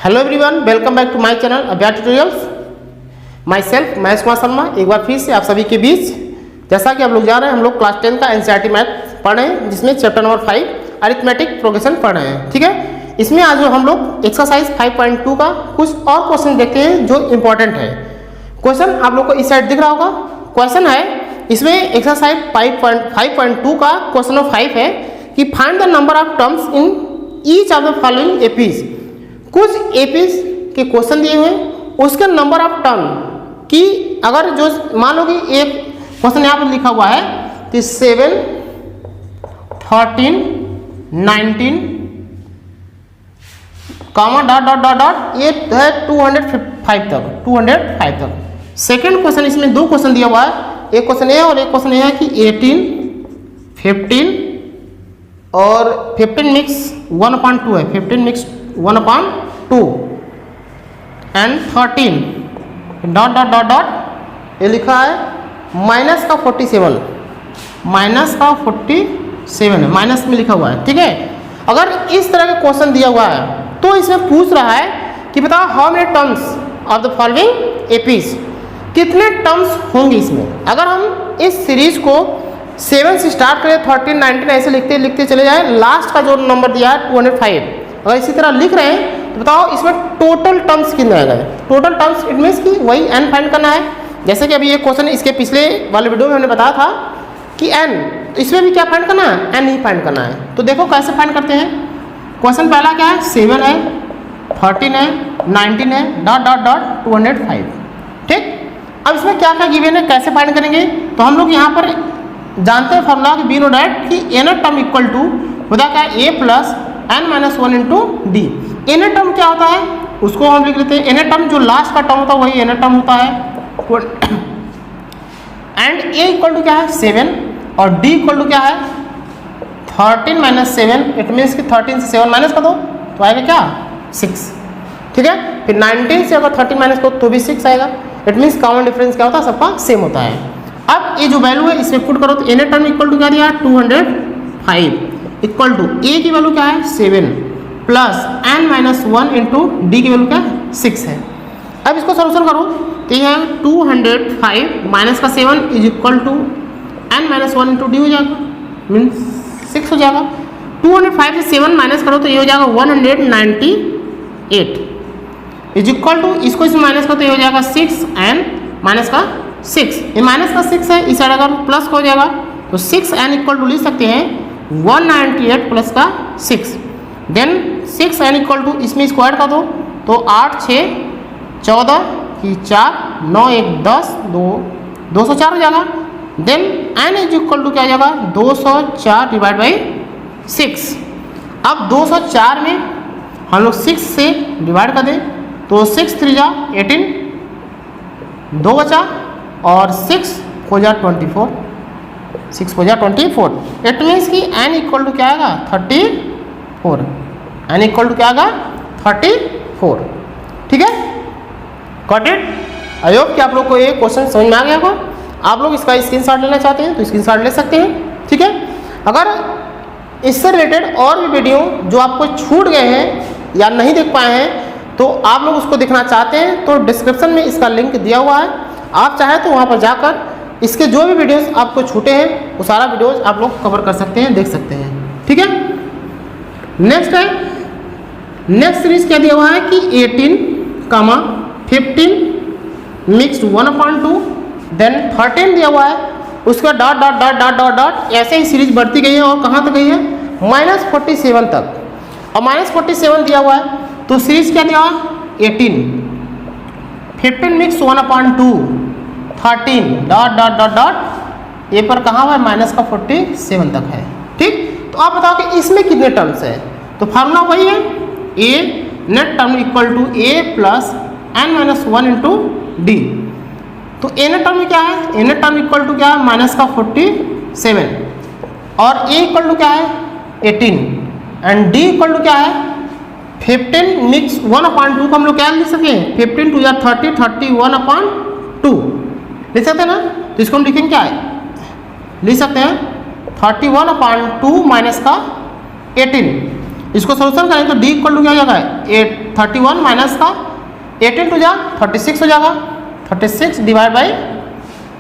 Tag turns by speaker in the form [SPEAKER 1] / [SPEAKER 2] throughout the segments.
[SPEAKER 1] Hello everyone, welcome back to my channel Abhyas tutorials. Myself Mahesh Kumar Sharma एक बार फिर से आप सभी के बीच। जैसा कि आप लोग जान रहे हैं, हम लोग क्लास 10 का एनसीईआरटी मैथ पढ़ रहे हैं, जिसमें चैप्टर नंबर 5 अरिथमेटिक प्रोग्रेशन पढ़ रहे हैं। ठीक है, इसमें आज हम लोग एक्सरसाइज 5.2 का कुछ और क्वेश्चन देखते हैं जो इंपॉर्टेंट है। क्वेश्चन आप लोग को इस साइड दिख रहा होगा। क्वेश्चन है इसमें एक्सरसाइज 5.2 का क्वेश्चन नंबर 5 है कि find the number of terms in each of the following APs. कुछ एपीज के क्वेश्चन दिए हुए हैं, उसके नंबर ऑफ टर्म की अगर जो मान लो कि एक क्वेश्चन यहाँ पर लिखा हुआ है कि 7, 13, 19 comma dot dot dot dot ये है 205 तक। सेकेंड क्वेश्चन, इसमें दो क्वेश्चन दिया हुआ है, एक क्वेश्चन ये और एक क्वेश्चन ये है कि 18, 15 और 15 मिक्स 1/2 है, 15 mix 1/2 and 13 dot dot dot dot ये लिखा है माइनस का 47 है, माइनस में लिखा हुआ है। ठीक है, अगर इस तरह का क्वेश्चन दिया हुआ है तो इसमें पूछ रहा है कि बताओ how many terms of the following APs, कितने टर्म्स होंगे इसमें। अगर हम इस सीरीज को 7 से स्टार्ट करें, 13, 19 ऐसे लिखते लिखते चले जाए, लास्ट का जो नंबर दिया है 205, अगर इसी तरह लिख रहे हैं तो बताओ इसमें टोटल टर्म्स कितने आ गए। टोटल टर्म्स इट मीन्स कि वही n फाइंड करना है। जैसे कि अभी ये क्वेश्चन इसके पिछले वाले वीडियो में हमने बताया था कि n, तो इसमें भी क्या फाइंड करना है, n ही फाइंड करना है। तो देखो कैसे फाइंड करते हैं। क्वेश्चन पहला क्या है, 7 है, 13 है, 19 है, डॉट डॉट डॉट 205। ठीक, अब इसमें क्या क्या गिवन है, कैसे फाइंड करेंगे। तो हम लोग यहाँ पर जानते हैं फॉर्मूला कि बी नो डैट कि एन टर्म इक्वल टू होता क्या है a plus n-1 into D. N term क्या होता है उसको हम लिख लेते हैं, एन टर्म जो लास्ट का टर्म होता है वही एन टर्म होता है। एंड a इक्वल टू क्या है 7 और d इक्वल टू क्या है 13 माइनस 7, इट मीन्स कि 13 से 7 माइनस कर दो तो आएगा क्या 6। ठीक है, फिर 19 से अगर 13 माइनस करो तो भी 6 आएगा। इट मीन्स कॉमन डिफरेंस क्या होता है, सबका सेम होता है। अब ये जो वैल्यू है इसमें पुट करो तो एन टर्म इक्वल टू क्या दिया 205 इक्वल टू ए की वैल्यू क्या है 7 प्लस n-1 इंटू डी की वैल्यू क्या है 6 है। अब इसको सोल्यूशन करो तो ये है 205 माइनस का 7 is equal to n-1 into D हो जाएगा, मीन्स 6 हो जाएगा। 205 से 7 माइनस करो तो ये हो जाएगा 198 इज इक्वल टू, इसको इसमें माइनस करो तो ये हो जाएगा 6 n माइनस का 6, ये माइनस का 6 है, इस साइड अगर प्लस हो जाएगा तो 6n इक्वल टू लिख सकते हैं 198 प्लस का 6, देन 6n इक्वल टू इसमें स्क्वायर का दो तो 8, 6, 14 की 4, 9, 1, 10, 204 हो जाएगा। Then n is equal to क्या हो जाएगा 204 डिवाइड बाई 6। अब 204 में हम लोग 6 से डिवाइड कर दें तो 6 3 जा 18, 2 बचा और 6 हो जा 24, 6 हो जा 24। इट मीन्स कि n इक्वल टू क्या आएगा 34, n इक्वल टू क्या आएगा 34। ठीक है, गॉट इट। आई होप कि आप लोग को ये क्वेश्चन समझ में आ गया होगा। आप लोग इसका स्क्रीनशॉट लेना चाहते हैं तो स्क्रीनशॉट ले सकते हैं। ठीक है, अगर इससे रिलेटेड और भी वीडियो जो आपको छूट गए हैं या नहीं देख पाए हैं तो आप लोग उसको देखना चाहते हैं तो डिस्क्रिप्शन में इसका लिंक दिया हुआ है, आप चाहे तो वहाँ पर जाकर इसके जो भी वीडियोस आपको छूटे हैं वो सारा वीडियोस आप लोग कवर कर सकते हैं, देख सकते हैं। ठीक है, नेक्स्ट है, नेक्स्ट सीरीज क्या दिया हुआ है कि 18, 15 मिक्स 1/2, देन 13 दिया हुआ है, उसका dot dot dot dot dot dot ऐसे ही सीरीज बढ़ती गई है और कहाँ तक गई है -47 तक। और -47 दिया हुआ है तो सीरीज क्या दिया हुआ 18, 15 mix 1/2, 13 dot dot dot dot ये पर कहाँ हुआ है -47 तक है। ठीक, तो आप बताओ कि इसमें कितने टर्म्स है। तो फार्मूला वही है a nth term equal to a plus n-1 into D. तो a नेट टर्म में क्या है, a nth term equal to क्या है -47 और a इक्वल टू क्या है 18 एंड d इक्वल टू क्या है 15 मिक्स 1/2 को हम लोग क्या लिख सकते हैं 15 2 या 30, 31/2 लिख सकते हैं ना। तो इसको हम लिखेंगे क्या है, लिख सकते हैं 31/2 माइनस का 18 इसको सोल्यूशन करें तो डी इक्वल टू क्या हो जाएगा 31 माइनस का 18 टू जा 36 हो जाएगा, 36 डिवाइड बाई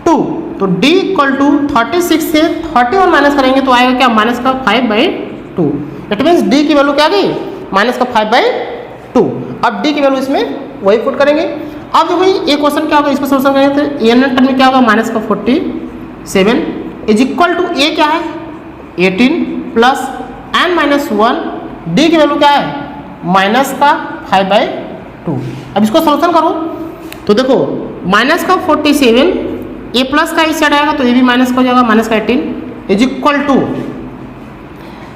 [SPEAKER 1] 2। तो डी इक्वल टू 36 से 31 माइनस करेंगे तो आएगा क्या माइनस का 5/2। इट मीन्स डी की वैल्यू क्या आ गई माइनस का 5/2। अब डी की वैल्यू इसमें वही पुट करेंगे। अब देखो ये क्वेश्चन क्या होगा, इसको सोल्यूशन करेंगे तो एन टर्म में क्या होगा माइनस का 47 इज इक्वल टू ए क्या है 18 प्लस एन माइनस 1, डी की वैल्यू क्या है माइनस का 5/2। अब इसको सोल्यूशन करो तो देखो माइनस का 47 ए प्लस का इस साइड आएगा तो ये भी माइनस का हो जाएगा माइनस का 18 इज इक्वल टू,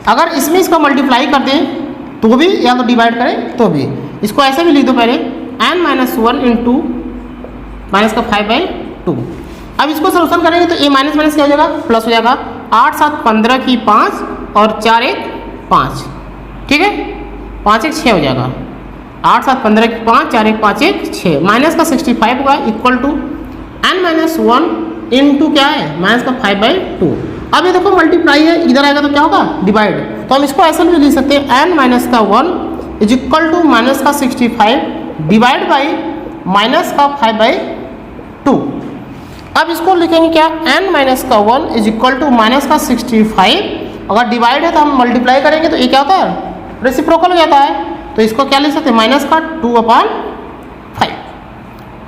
[SPEAKER 1] अगर इसमें इसका मल्टीप्लाई कर दें तो भी या तो डिवाइड करें तो भी, इसको ऐसे भी लिख दो पहले एन माइनस 1 इंटू माइनस का 5/2। अब इसको सोल्यूशन करेंगे तो ए माइनस माइनस क्या हो जाएगा प्लस हो जाएगा, 8 7 15 की 5 और 4 1 5, ठीक है 5 1 6 हो जाएगा, 8 7 15 की 5 4 1 5 1 6 माइनस का 65 होगा equal to n minus 1 into क्या है माइनस का 5/2। अब ये देखो मल्टीप्लाई है, इधर आएगा तो क्या होगा डिवाइड, तो हम इसको ऐसे भी लिख सकते हैं एन माइनस का 1 इज इक्वल टू माइनस का 65 डिवाइड बाई माइनस का 5/2। अब इसको लिखेंगे क्या एन माइनस का 1 इज इक्वल टू माइनस का 65, अगर डिवाइड है तो हम मल्टीप्लाई करेंगे तो ये क्या होता है रेसिप्रोकल हो जाता है, तो इसको क्या लिख सकते हैं माइनस का 2/5,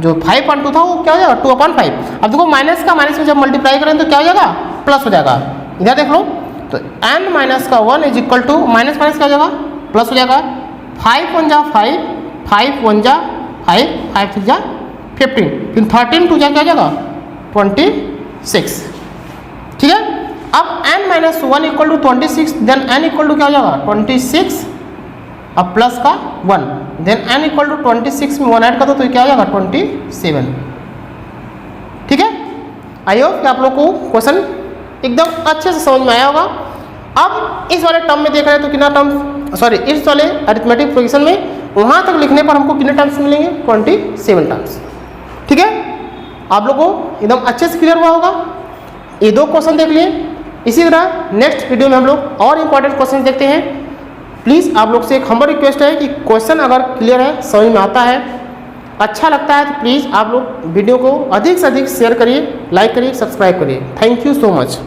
[SPEAKER 1] जो 5/2 था वो क्या हो जाएगा 2/5। अब देखो माइनस का माइनस में जब मल्टीप्लाई करें तो क्या हो जाएगा प्लस हो जाएगा, इधर देख लो तो एन माइनस का 1 is equal to minus minus क्या हो जाएगा प्लस हो जाएगा, 5 1 जा 5, 5 1 जा 5, 5 3 जा 15, फिर 13 2 जा क्या हो जाएगा 26, ठीक है। अब n minus 1 equal to 26, then n equal to क्या हो जाएगा 26 अब प्लस का 1, देन n इक्वल टू 26 में 1 ऐड कर दो तो क्या हो जाएगा 27, ठीक है। आई होप कि आप लोग को क्वेश्चन एकदम अच्छे से समझ में आया होगा। अब इस वाले टर्म में देख रहे हैं तो कितना टर्म, सॉरी इस वाले अरिथमेटिक प्रोग्रेशन में वहाँ तक लिखने पर हमको कितने टर्म्स मिलेंगे 27 टर्म्स, ठीक है। आप लोग को एकदम अच्छे से क्लियर हुआ होगा। ये 2 क्वेश्चन देख लिए, इसी तरह नेक्स्ट वीडियो में हम लोग और इम्पॉर्टेंट क्वेश्चन देखते हैं। प्लीज़ आप लोग से एक हम्बल रिक्वेस्ट है कि क्वेश्चन अगर क्लियर है समझ में आता है अच्छा लगता है तो प्लीज़ आप लोग वीडियो को अधिक से अधिक शेयर करिए, लाइक करिए, सब्सक्राइब करिए। Thank you so much.